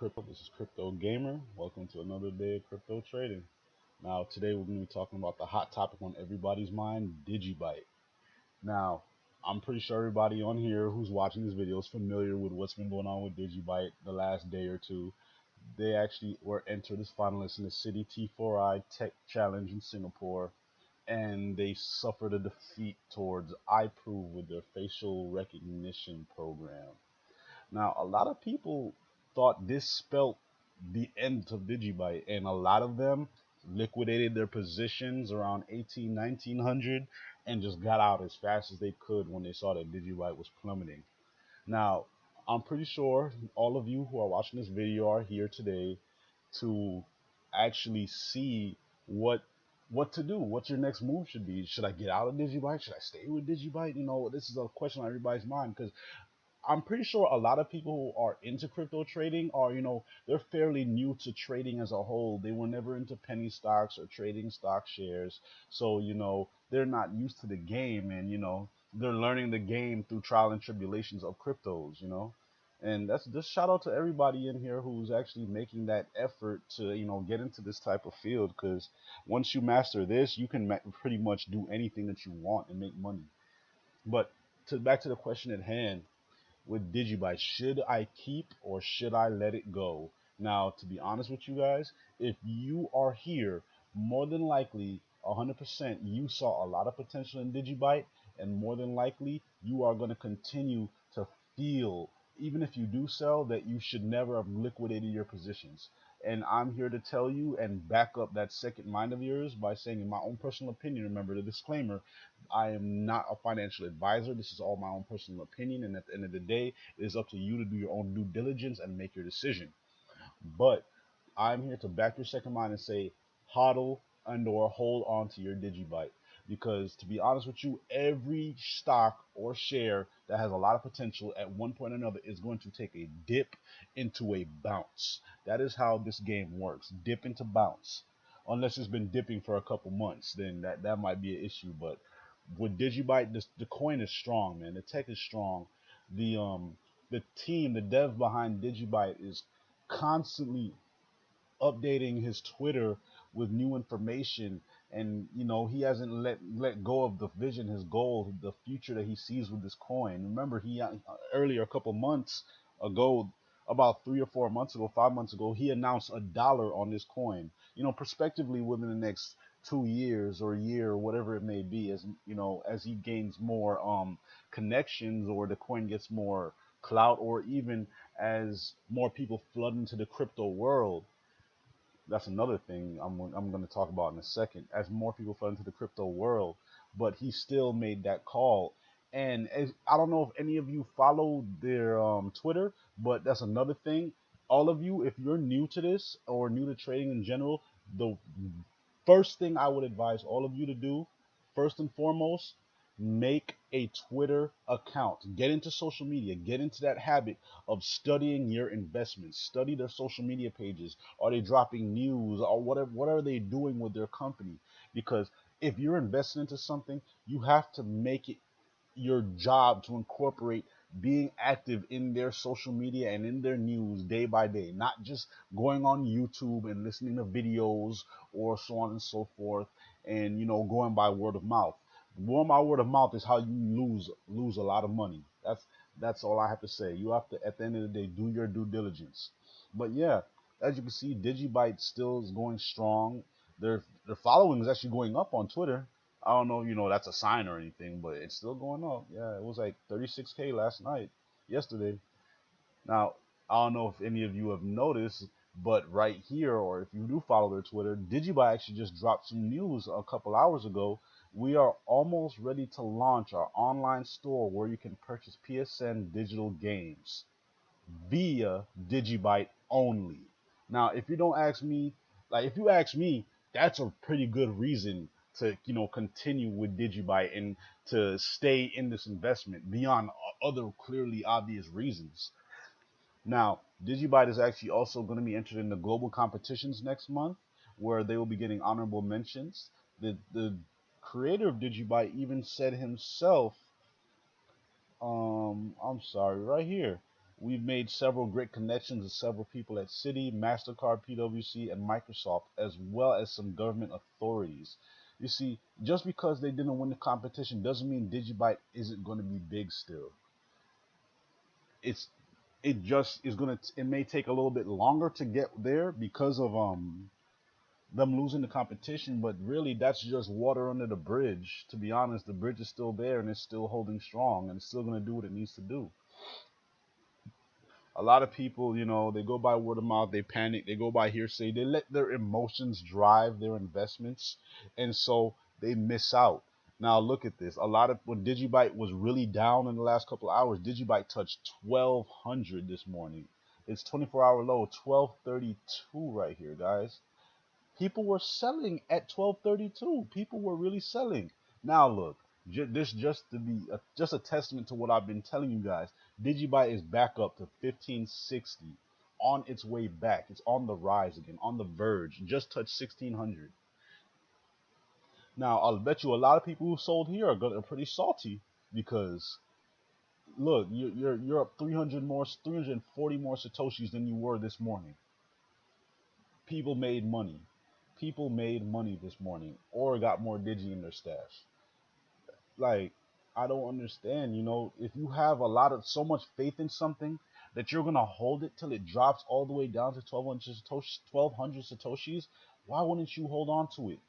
Crypto. This is Crypto Gamer. Welcome to another day of crypto trading. Now, today we're going to be talking about the hot topic on everybody's mind, DigiByte. Now, I'm pretty sure everybody on here who's watching this video is familiar with what's been going on with DigiByte the last day or two. They actually were entered as finalists in the CitiT4i Tech Challenge in Singapore, and they suffered a defeat towards iProve with their facial recognition program. Now, a lot of people thought this spelt the end of DigiByte, and a lot of them liquidated their positions around 18, 1900 and just got out as fast as they could when they saw that DigiByte was plummeting. Now, I'm pretty sure all of you who are watching this video are here today to actually see what to do, what your next move should be. Should I get out of DigiByte? Should I stay with DigiByte? This is a question on everybody's mind because I'm pretty sure a lot of people who are into crypto trading are, they're fairly new to trading as a whole. They were never into penny stocks or trading stock shares. So, they're not used to the game and, they're learning the game through trial and tribulations of cryptos. And that's just shout out to everybody in here who's actually making that effort to, get into this type of field because once you master this, you can pretty much do anything that you want and make money. But back to the question at hand with DigiByte. Should I keep or should I let it go? Now, to be honest with you guys, if you are here, more than likely, 100%, you saw a lot of potential in DigiByte, and more than likely, you are going to continue to feel, even if you do sell, that you should never have liquidated your positions. And I'm here to tell you and back up that second mind of yours by saying, in my own personal opinion, remember the disclaimer, I am not a financial advisor. This is all my own personal opinion. And at the end of the day, it is up to you to do your own due diligence and make your decision. But I'm here to back your second mind and say, hodl and or hold on to your DigiByte. Because to be honest with you, every stock or share that has a lot of potential at one point or another is going to take a dip into a bounce. That is how this game works. Dip into bounce. Unless it's been dipping for a couple months, then that might be an issue. But with DigiByte, the coin is strong, man. The tech is strong. The team, the dev behind DigiByte is constantly updating his Twitter with new information, and he hasn't let go of the vision, his goal, the future that he sees with this coin. Remember, he earlier a couple months ago, about 3 or 4 months ago, 5 months ago, he announced $1 on this coin. Prospectively within the next 2 years or a year or whatever it may be, as he gains more connections or the coin gets more clout, or even as more people flood into the crypto world. That's another thing I'm going to talk about in a second. As more people flood into the crypto world, but he still made that call. And I don't know if any of you follow their Twitter, but that's another thing. All of you, if you're new to this or new to trading in general, the first thing I would advise all of you to do, first and foremost, make a Twitter account. Get into social media. Get into that habit of studying your investments. Study their social media pages. Are they dropping news or whatever? What are they doing with their company? Because if you're investing into something, you have to make it your job to incorporate being active in their social media and in their news day by day, not just going on YouTube and listening to videos or so on and so forth, and going by word of mouth. Going by word of mouth is how you lose a lot of money. That's all I have to say. You have to, at the end of the day, do your due diligence. But yeah, as you can see, DigiByte still is going strong. Their following is actually going up on Twitter. I don't know, that's a sign or anything, but it's still going up. Yeah, it was like 36K last night, yesterday. Now, I don't know if any of you have noticed, but right here, or if you do follow their Twitter, DigiByte actually just dropped some news a couple hours ago. We are almost ready to launch our online store where you can purchase PSN digital games via DigiByte only. Now, if you don't ask me, like if you ask me, that's a pretty good reason to continue with DigiByte and to stay in this investment beyond other clearly obvious reasons. Now, DigiByte is actually also going to be entered in the global competitions next month, where they will be getting honorable mentions. The creator of DigiByte even said himself, I'm sorry, right here. We've made several great connections with several people at Citi, MasterCard, PwC, and Microsoft, as well as some government authorities. You see, just because they didn't win the competition doesn't mean DigiByte isn't going to be big still. It's it just is gonna. It may take a little bit longer to get there because of them losing the competition, but really that's just water under the bridge. To be honest, the bridge is still there and it's still holding strong and it's still gonna do what it needs to do. A lot of people, they go by word of mouth, they panic, they go by hearsay, they let their emotions drive their investments, and so they miss out. Now look at this. A lot of when DigiByte was really down in the last couple of hours, DigiByte touched 1200 this morning. Its 24-hour low, 1232 right here, guys. People were selling at 1232. People were really selling. Now look, this just to be just a testament to what I've been telling you guys. DigiByte is back up to 1560, on its way back. It's on the rise again, on the verge. Just touched 1600. Now I'll bet you a lot of people who sold here are pretty salty because look, you're up 340 more satoshis than you were this morning. People made money. People made money this morning or got more digi in their stash. Like, I don't understand, if you have so much faith in something that you're gonna hold it till it drops all the way down to 1200 satoshis, why wouldn't you hold on to it?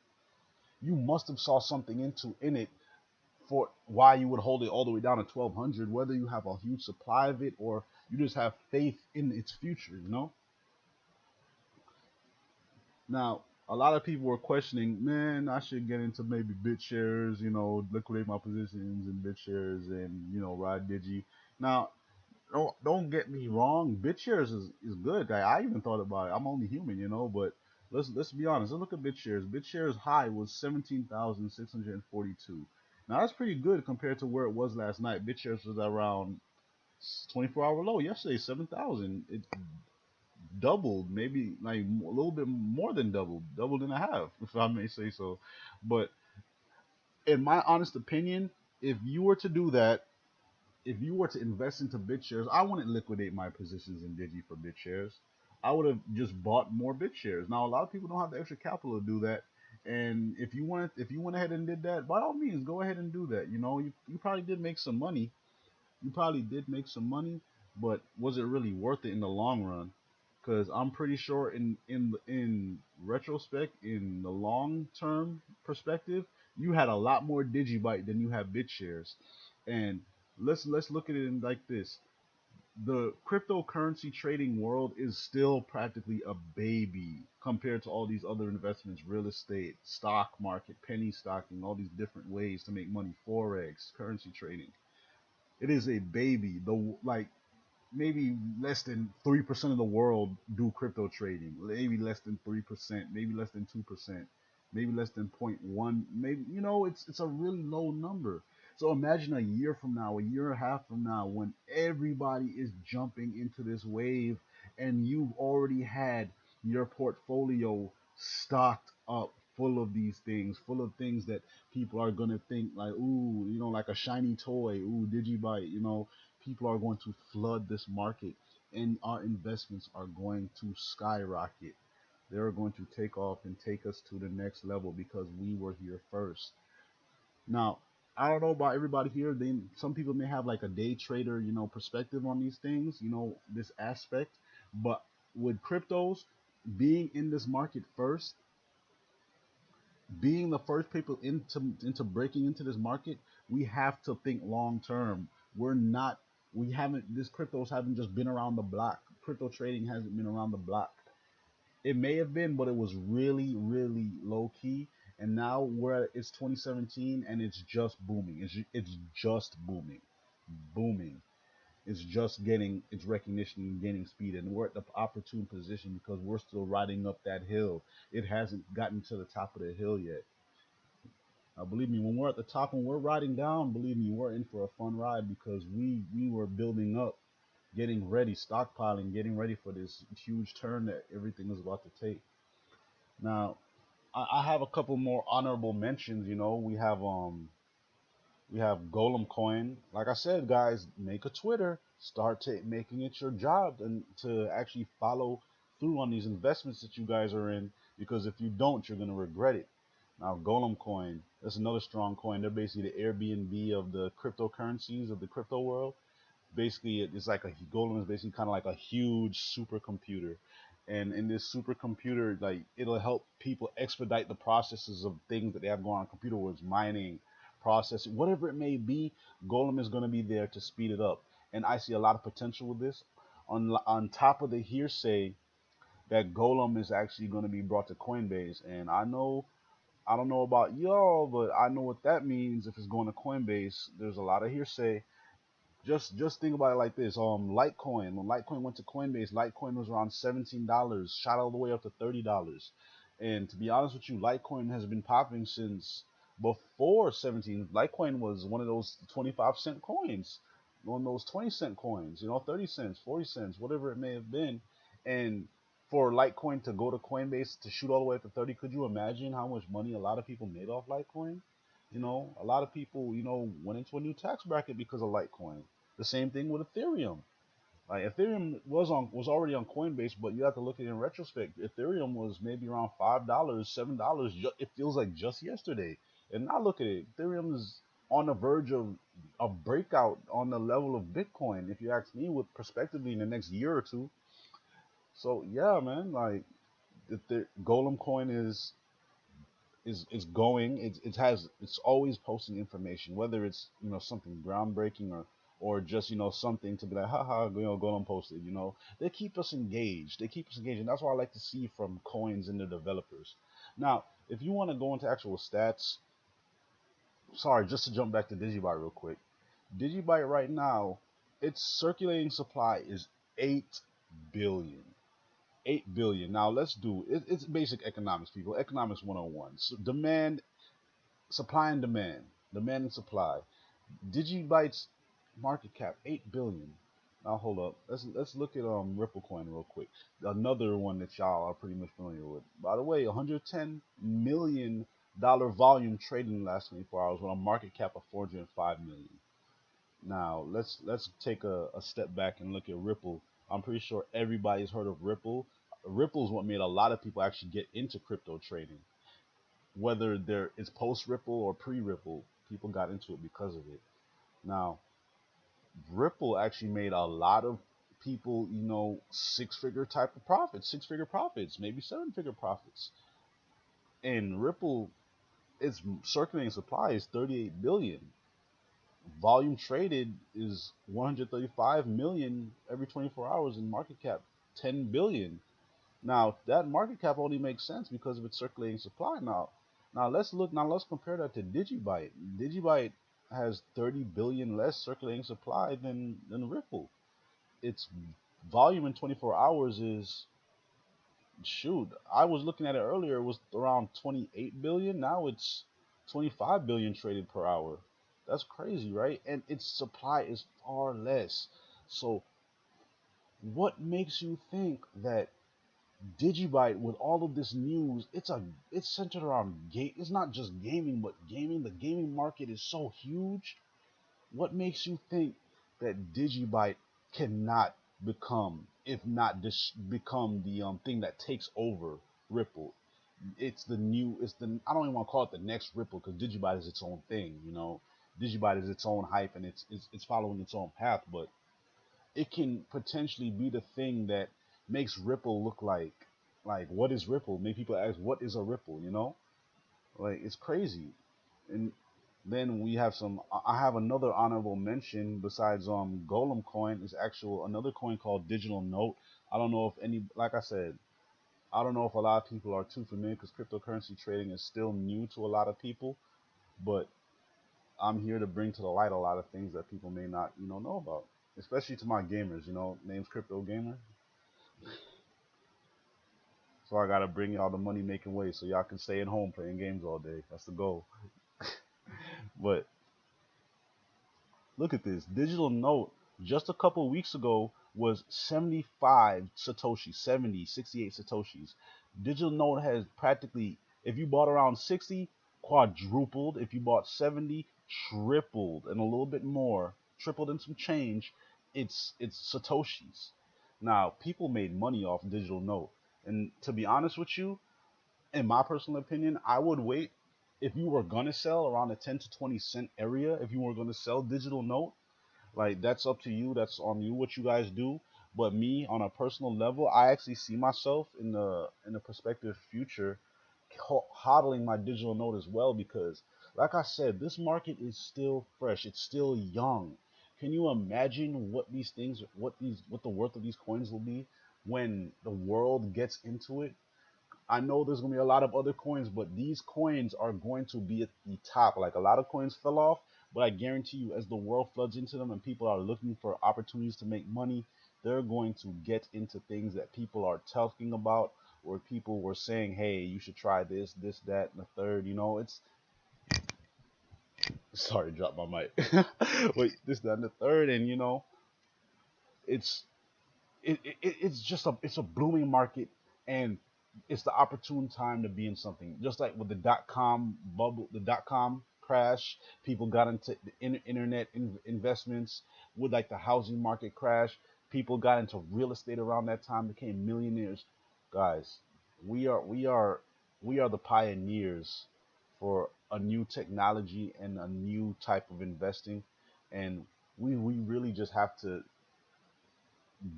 You must have saw something in it for why you would hold it all the way down to 1200, whether you have a huge supply of it or you just have faith in its future. Now, a lot of people were questioning, man, I should get into maybe BitShares, liquidate my positions in BitShares and, ride Digi. Now, don't get me wrong, BitShares is good. I even thought about it. I'm only human, but let's be honest. Let's look at BitShares. BitShares high was 17,642. Now that's pretty good compared to where it was last night. BitShares was around 24-hour low yesterday, 7,000. It doubled, maybe like a little bit more than doubled and a half, if I may say so. But in my honest opinion, if you were to do that, if you were to invest into BitShares, I wouldn't liquidate my positions in Digi for BitShares. I would have just bought more BitShares. Now, a lot of people don't have the extra capital to do that, and if you went ahead and did that, by all means, go ahead and do that. You probably did make some money. You probably did make some money, but was it really worth it in the long run? Because I'm pretty sure in retrospect, in the long term perspective, you had a lot more DigiByte than you have BitShares, and let's look at it in like this: the cryptocurrency trading world is still practically a baby compared to all these other investments, real estate, stock market, penny stocking, all these different ways to make money, forex, currency trading. It is a baby. The like maybe less than 3% of the world do crypto trading. Maybe less than 3%, maybe less than 2%, maybe less than 0.1. Maybe it's a really low number. So imagine a year from now, a year and a half from now, when everybody is jumping into this wave, and you've already had your portfolio stocked up full of these things, full of things that people are gonna think like, ooh, like a shiny toy, ooh, DigiByte, people are going to flood this market and our investments are going to skyrocket. They're going to take off and take us to the next level because we were here first. Now, I don't know about everybody here. Some people may have like a day trader, perspective on these things, this aspect. But with cryptos, being in this market first, being the first people into breaking into this market, we have to think long term. We're not we haven't This cryptos haven't just been around the block. Crypto trading hasn't been around the block. It may have been, but it was really, really low key. And now it's 2017 and it's just booming. It's just booming, booming. It's just getting its recognition and gaining speed, and we're at the opportune position because we're still riding up that hill. It hasn't gotten to the top of the hill yet. Believe me, when we're at the top and we're riding down, believe me, we're in for a fun ride because we were building up, getting ready, stockpiling, getting ready for this huge turn that everything is about to take. Now, I have a couple more honorable mentions. We have We have Golem coin. Like I said, guys, make a Twitter. Start making it your job and to actually follow through on these investments that you guys are in. Because if you don't, you're gonna regret it. Now, Golem coin, that's another strong coin. They're basically the Airbnb of the cryptocurrencies of the crypto world. Basically it's like a Golem is basically kind of like a huge supercomputer, and in this supercomputer, like it'll help people expedite the processes of things that they have going on computer, whether it's mining, processing, whatever it may be. Golem is going to be there to speed it up, and I see a lot of potential with this. On top of the hearsay that Golem is actually going to be brought to Coinbase, and I don't know about y'all, but I know what that means. If it's going to Coinbase, there's a lot of hearsay. Just think about it like this. Litecoin. When Litecoin went to Coinbase, Litecoin was around $17, shot all the way up to $30. And to be honest with you, Litecoin has been popping since before 17. Litecoin was one of those 25-cent coins, one of those 20-cent coins, 30 cents, 40 cents, whatever it may have been. And for Litecoin to go to Coinbase to shoot all the way up to 30, could you imagine how much money a lot of people made off Litecoin? A lot of people, went into a new tax bracket because of Litecoin. The same thing with Ethereum. Like Ethereum was already on Coinbase, but you have to look at it in retrospect. Ethereum was maybe around $5, $7. It feels like just yesterday. And now look at it. Ethereum is on the verge of a breakout on the level of Bitcoin, if you ask me, with prospectively in the next year or two. So yeah, man, like the Golem coin is going. It's always posting information, whether it's something groundbreaking or just something to be like, haha, go and post it. They keep us engaged. And that's what I like to see from coins and the developers. Now, if you want to go into actual stats, sorry, just to jump back to DigiByte real quick. DigiByte right now, its circulating supply is 8 billion. 8 billion. Now let's do it. It's basic economics, people. Economics 101. So supply and demand and supply. DigiByte's market cap 8 billion. Now hold up. Let's look at Ripple coin real quick. Another one that y'all are pretty much familiar with. By the way, $110 million volume traded in the last 24 hours with a market cap of 405 million. Now let's take a step back and look at Ripple. I'm pretty sure everybody's heard of Ripple. Ripple is what made a lot of people actually get into crypto trading. Whether it's post Ripple or pre Ripple, people got into it because of it. Now, Ripple actually made a lot of people, six-figure type of profits, six-figure profits, maybe seven-figure profits. And Ripple, its circulating supply is 38 billion. Volume traded is 135 million every 24 hours, in market cap 10 billion. Now that market cap only makes sense because of its circulating supply. Now let's look. Now let's compare that to DigiByte. DigiByte has 30 billion less circulating supply than Ripple. Its volume in 24 hours is, shoot, I was looking at it earlier. It was around 28 billion. Now it's 25 billion traded per hour. That's crazy, right? And its supply is far less. So what makes you think that DigiByte, with all of this news, it's centered around game. It's not just gaming, but gaming. The gaming market is so huge. What makes you think that DigiByte cannot become, if not become the thing that takes over Ripple? It's the new. It's the. I don't even want to call it the next Ripple, because DigiByte is its own thing. DigiByte is its own hype, and it's following its own path. But it can potentially be the thing that makes Ripple look like what is Ripple? Make people ask, what is a Ripple? Like, it's crazy. And then we have I have another honorable mention besides Golem coin, is actual another coin called Digital Note. I don't know if like I said, I don't know if a lot of people are too familiar, because cryptocurrency trading is still new to a lot of people, but I'm here to bring to the light a lot of things that people may not, know about, especially to my gamers. Name's Crypto Gamer. So I gotta bring y'all the money making ways so y'all can stay at home playing games all day. That's the goal. But look at this. Digital Note just a couple weeks ago was 75 Satoshis, 70, 68 Satoshis. Digital Note has practically, if you bought around 60, quadrupled. If you bought 70, tripled and a little bit more, tripled and some change. It's satoshis. Now, people made money off digital note, and to be honest with you, in my personal opinion, I would wait if you were gonna sell around the 10 to 20 cent area. If you were gonna sell digital note, like that's up to you. That's on you what you guys do. But me, on a personal level, I actually see myself in the prospective future hodling my digital note as well because, like I said, this market is still fresh. It's still young. Can you imagine what these things, what the worth of these coins will be when the world gets into it? I know there's gonna be a lot of other coins, but these coins are going to be at the top. Like a lot of coins fell off, but I guarantee you, as the world floods into them and people are looking for opportunities to make money, they're going to get into things that people are talking about, or people were saying, "Hey, you should try this, this, that, and the third." You know, it's sorry, drop my mic. Wait, this, that, and the third, and it's it's just it's a blooming market, and it's the opportune time to be in something. Just like with the dot com bubble, the dot com crash, people got into the internet investments. With like the housing market crash, people got into real estate around that time, became millionaires. Guys, we are the pioneers for a new technology and a new type of investing, and we really just have to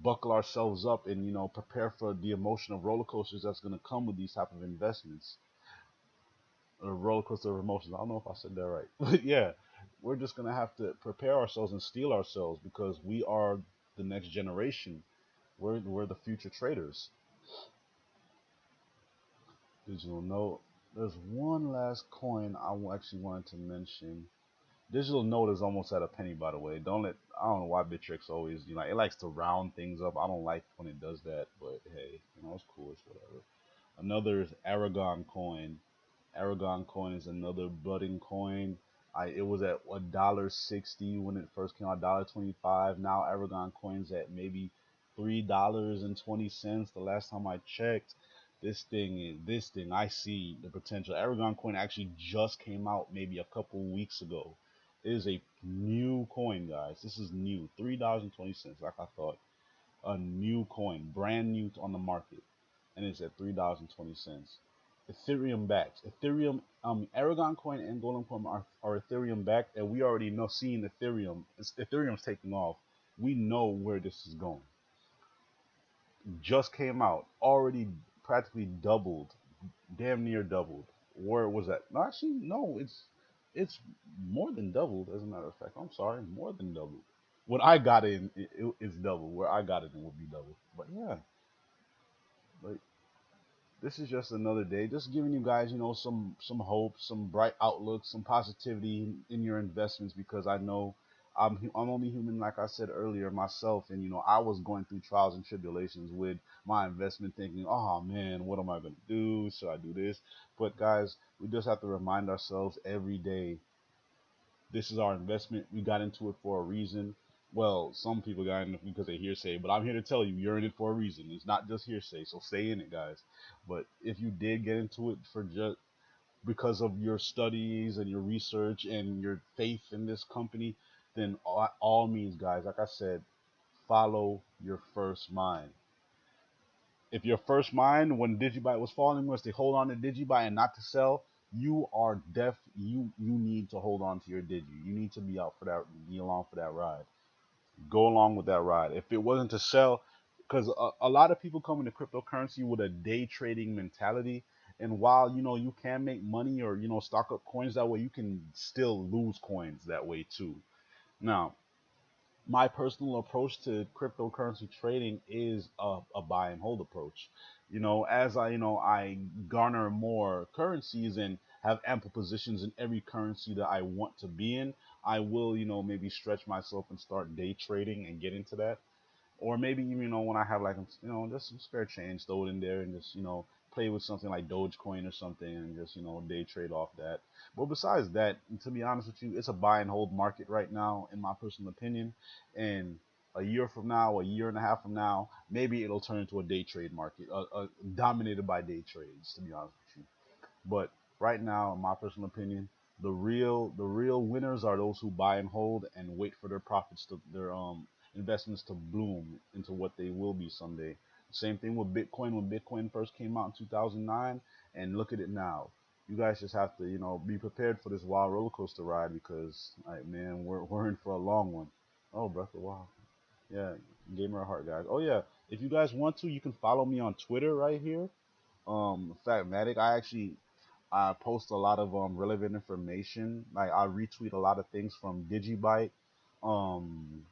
buckle ourselves up and prepare for the emotional roller coasters that's going to come with these type of investments. A roller coaster of emotions. I don't know if I said that right, but yeah, we're just going to have to prepare ourselves and steel ourselves because we are the next generation. We're the future traders. Digital note. There's one last coin actually wanted to mention. Digital note is almost at a penny, by the way. I don't know why Bittrex always, it likes to round things up. I don't like when it does that, but hey, it's cool. It's whatever. Another is Aragon coin. Aragon coin is another budding coin. It was at $1.60 when it first came out, $1.25. Now Aragon coin's at maybe $3.20. The last time I checked, this thing. I see the potential. Aragon coin actually just came out maybe a couple weeks ago. It is a new coin, guys. This is new, $3.20. Like I thought, a new coin, brand new on the market, and it's at $3.20. Ethereum backed. Aragon coin and Golem coin are Ethereum backed, and we already know seeing Ethereum's taking off. We know where this is going. Just came out, already practically doubled, damn near doubled. Where was that? No, actually, no, it's more than doubled. As a matter of fact, I'm sorry, more than doubled. When I got in, it's double. Where I got it in will be double. But yeah, like this is just another day, just giving you guys, some hope, some bright outlook, some positivity in your investments because I know I'm only human, like I said earlier myself, and I was going through trials and tribulations with my investment, thinking, oh man, what am I gonna do? Should I do this? But guys, we just have to remind ourselves every day this is our investment. We got into it for a reason. Well, some people got in it because they hearsay, but I'm here to tell you, you're in it for a reason. It's not just hearsay, so stay in it, guys. But if you did get into it for just because of your studies and your research and your faith in this company, then all means, guys, like I said, follow your first mind. If your first mind, when DigiByte was falling, was to hold on to DigiByte and not to sell, you are deaf. You need to hold on to your Digi. You need to be out for that, be along for that ride. Go along with that ride. If it wasn't to sell, because a lot of people come into cryptocurrency with a day trading mentality, and while you can make money or stock up coins that way, you can still lose coins that way too. Now, my personal approach to cryptocurrency trading is a buy and hold approach. As I garner more currencies and have ample positions in every currency that I want to be in, I will, maybe stretch myself and start day trading and get into that. Or maybe even when I have like just some spare change, throw it in there and just play with something like DogeCoin or something and just day trade off that. But besides that, to be honest with you, it's a buy and hold market right now, in my personal opinion. And a year from now, a year and a half from now, maybe it'll turn into a day trade market, dominated by day trades. To be honest with you, but right now, in my personal opinion, the real winners are those who buy and hold and wait for their profits to their investments to bloom into what they will be someday. Same thing with Bitcoin when Bitcoin first came out in 2009, and look at it now. You guys just have to, be prepared for this wild roller coaster ride because, like, man, we're in for a long one. Oh, Breath of Wild. Yeah, gamer at heart, guys. Oh yeah, if you guys want to, you can follow me on Twitter right here. Fatmatic. I post a lot of relevant information. Like I retweet a lot of things from DigiByte, um,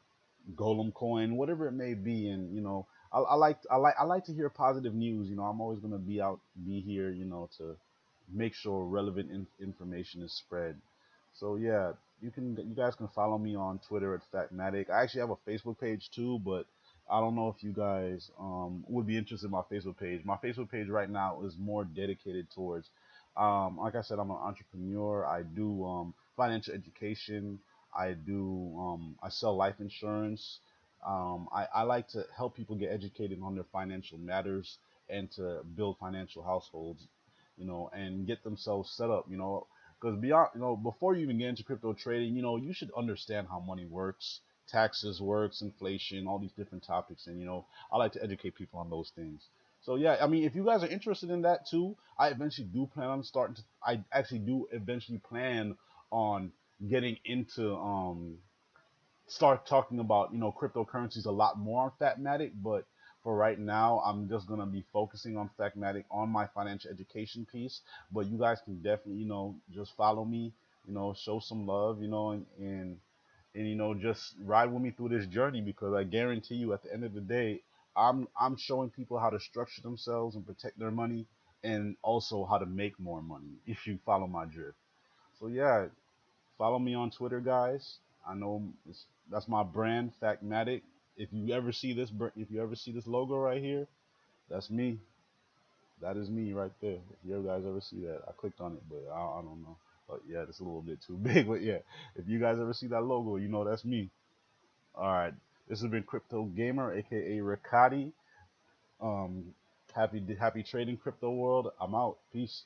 Golem coin, whatever it may be, and I like to hear positive news. I'm always gonna be here, to make sure relevant information is spread. So yeah, you guys can follow me on Twitter at Fatmatic. I actually have a Facebook page too, but I don't know if you guys would be interested in my Facebook page. My Facebook page right now is more dedicated towards, like I said, I'm an entrepreneur. I do financial education. I sell life insurance. I like to help people get educated on their financial matters and to build financial households, and get themselves set up, because beyond, before you even get into crypto trading, you should understand how money works, taxes works, inflation, all these different topics, and I like to educate people on those things. So yeah, I mean, if you guys are interested in that too, I actually do eventually plan on getting into start talking about cryptocurrencies a lot more on Fatmatic, but for right now, I'm just gonna be focusing on Fatmatic on my financial education piece. But you guys can definitely just follow me, show some love, and just ride with me through this journey because I guarantee you at the end of the day, I'm showing people how to structure themselves and protect their money and also how to make more money if you follow my drift. So yeah, follow me on Twitter, guys. I know that's my brand, Factmatic. If you ever see this logo right here, that's me. That is me right there. If you guys ever see that, I clicked on it, but I don't know. But yeah, it's a little bit too big. But yeah, if you guys ever see that logo, that's me. All right, this has been Crypto Gamer, aka Riccati. Um, happy trading, crypto world. I'm out. Peace.